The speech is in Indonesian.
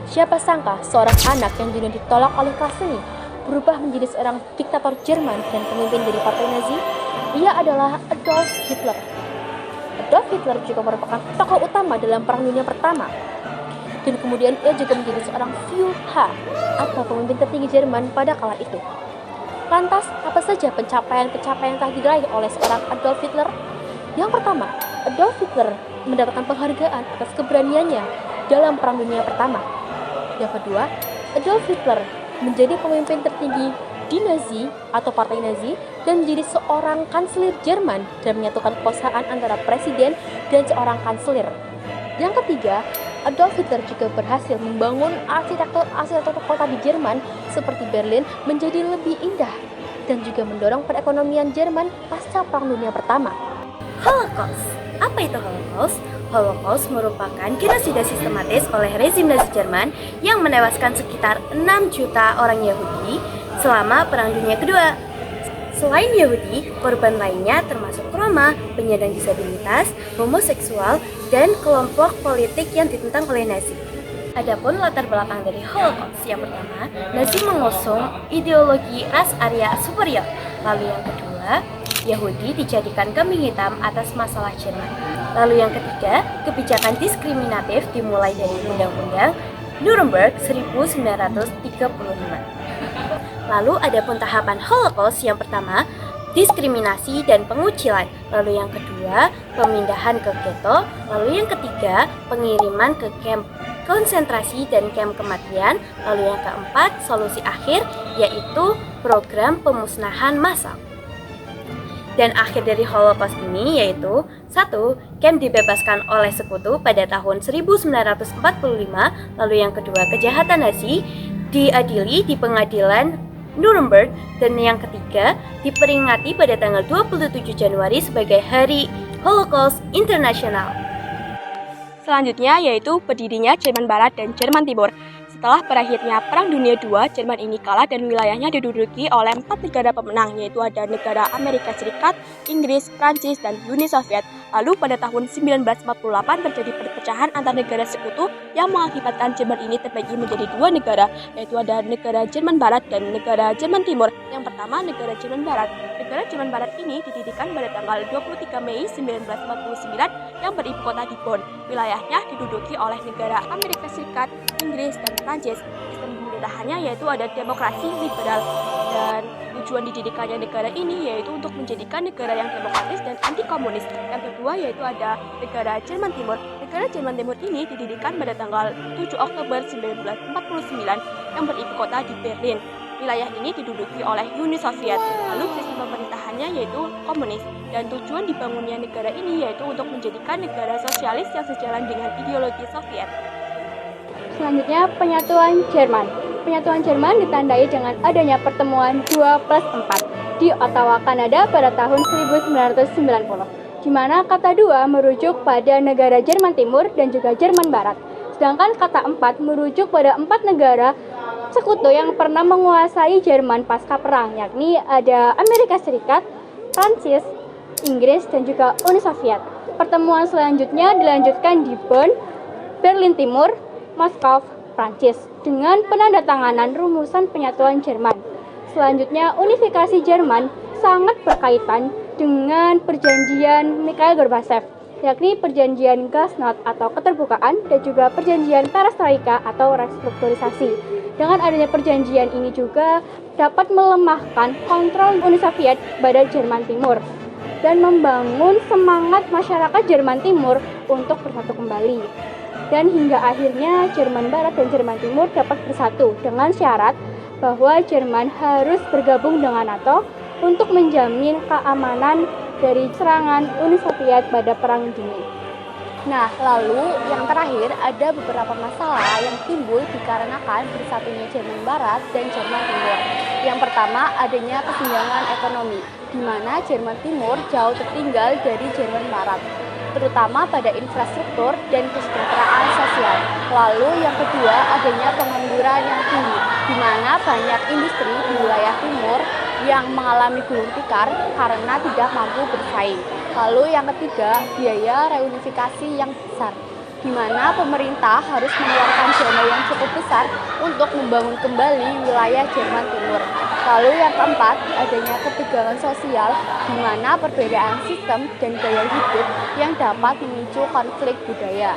Siapa sangka seorang anak yang dulu ditolak oleh kelas seni berubah menjadi seorang diktator Jerman dan pemimpin dari partai Nazi? Ia adalah Adolf Hitler. Adolf Hitler juga merupakan tokoh utama dalam Perang Dunia Pertama. Dan kemudian ia juga menjadi seorang Führer atau pemimpin tertinggi Jerman pada kala itu. Lantas, apa saja pencapaian-pencapaian yang telah diraih oleh seorang Adolf Hitler? Yang pertama, Adolf Hitler mendapatkan penghargaan atas keberaniannya dalam Perang Dunia Pertama. Yang kedua, Adolf Hitler menjadi pemimpin tertinggi di Nazi atau Partai Nazi dan menjadi seorang kanselir Jerman dan menyatukan kekuasaan antara presiden dan seorang kanselir. Yang ketiga, Adolf Hitler juga berhasil membangun arsitektur kota di Jerman seperti Berlin menjadi lebih indah dan juga mendorong perekonomian Jerman pasca Perang Dunia Pertama. Holocaust. Apa itu Holocaust? Holocaust merupakan genosida sistematis oleh rezim Nazi Jerman yang menewaskan sekitar 6 juta orang Yahudi selama Perang Dunia Kedua. Selain Yahudi, korban lainnya termasuk Roma, penyandang disabilitas, homoseksual, dan kelompok politik yang ditentang oleh Nazi. Adapun latar belakang dari Holocaust, yang pertama, Nazi mengusung ideologi ras Arya superior. Lalu yang kedua, Yahudi dijadikan kambing hitam atas masalah Jerman. Lalu yang ketiga, kebijakan diskriminatif dimulai dari Undang-Undang Nuremberg 1935. Lalu adapun tahapan Holocaust, yang pertama, diskriminasi dan pengucilan. Lalu yang kedua, pemindahan ke ghetto. Lalu yang ketiga, pengiriman ke kamp konsentrasi dan kamp kematian. Lalu yang keempat, solusi akhir, yaitu program pemusnahan massal. Dan akhir dari Holocaust ini yaitu 1. Kamp dibebaskan oleh sekutu pada tahun 1945. Lalu yang kedua, kejahatan Nazi diadili di pengadilan Nuremberg. Dan yang ketiga, diperingati pada tanggal 27 Januari sebagai Hari Holocaust Internasional. Selanjutnya yaitu berdirinya Jerman Barat dan Jerman Timur. Setelah berakhirnya Perang Dunia II, Jerman ini kalah dan wilayahnya diduduki oleh 4 negara pemenang, yaitu ada negara Amerika Serikat, Inggris, Prancis, dan Uni Soviet. Lalu pada tahun 1948 terjadi perpecahan antar negara sekutu yang mengakibatkan Jerman ini terbagi menjadi 2 negara, yaitu ada negara Jerman Barat dan negara Jerman Timur. Yang pertama, negara Jerman Barat. Negara Jerman Barat ini didirikan pada tanggal 23 Mei 1949 yang beribu kota di Bonn. Wilayahnya diduduki oleh negara Amerika Serikat, Inggris, dan Prancis. Sistem pemerintahannya yaitu ada demokrasi liberal, dan tujuan didirikannya negara ini yaitu untuk menjadikan negara yang demokratis dan anti komunis. Yang kedua yaitu ada negara Jerman Timur. Negara Jerman Timur ini didirikan pada tanggal 7 Oktober 1949 yang beribu kota di Berlin. Wilayah ini diduduki oleh Uni Soviet. Lalu sistem pemerintahannya yaitu komunis, dan tujuan dibangunnya negara ini yaitu untuk menjadikan negara sosialis yang sejalan dengan ideologi Soviet. Selanjutnya, penyatuan Jerman. Penyatuan Jerman ditandai dengan adanya pertemuan 2+4 di Ottawa, Kanada pada tahun 1990, di mana kata 2 merujuk pada negara Jerman Timur dan juga Jerman Barat, sedangkan kata 4 merujuk pada 4 negara sekutu yang pernah menguasai Jerman pasca perang, yakni ada Amerika Serikat, Prancis, Inggris, dan juga Uni Soviet. Pertemuan selanjutnya dilanjutkan di Bonn, Berlin Timur, Moskow, Prancis, dengan penandatanganan rumusan penyatuan Jerman. Selanjutnya, unifikasi Jerman sangat berkaitan dengan perjanjian Mikhail Gorbachev, yakni perjanjian Glasnost atau keterbukaan dan juga perjanjian Perestroika atau restrukturisasi. Dengan adanya perjanjian ini juga dapat melemahkan kontrol Uni Soviet pada Jerman Timur dan membangun semangat masyarakat Jerman Timur untuk bersatu kembali. Dan hingga akhirnya Jerman Barat dan Jerman Timur dapat bersatu dengan syarat bahwa Jerman harus bergabung dengan NATO untuk menjamin keamanan dari serangan Uni Soviet pada Perang Dingin. Nah, lalu yang terakhir ada beberapa masalah yang timbul dikarenakan bersatunya Jerman Barat dan Jerman Timur. Yang pertama, adanya kesenjangan ekonomi, di mana Jerman Timur jauh tertinggal dari Jerman Barat, terutama pada infrastruktur dan kesejahteraan sosial. Lalu yang kedua, adanya pengangguran yang tinggi, di mana banyak industri di wilayah timur yang mengalami gulung tikar karena tidak mampu bersaing. Lalu yang ketiga, biaya reunifikasi yang besar. di mana pemerintah harus mengeluarkan dana yang cukup besar untuk membangun kembali wilayah Jerman Timur. Lalu yang keempat, adanya ketegangan sosial, di mana perbedaan sistem dan gaya hidup yang dapat memicu konflik budaya.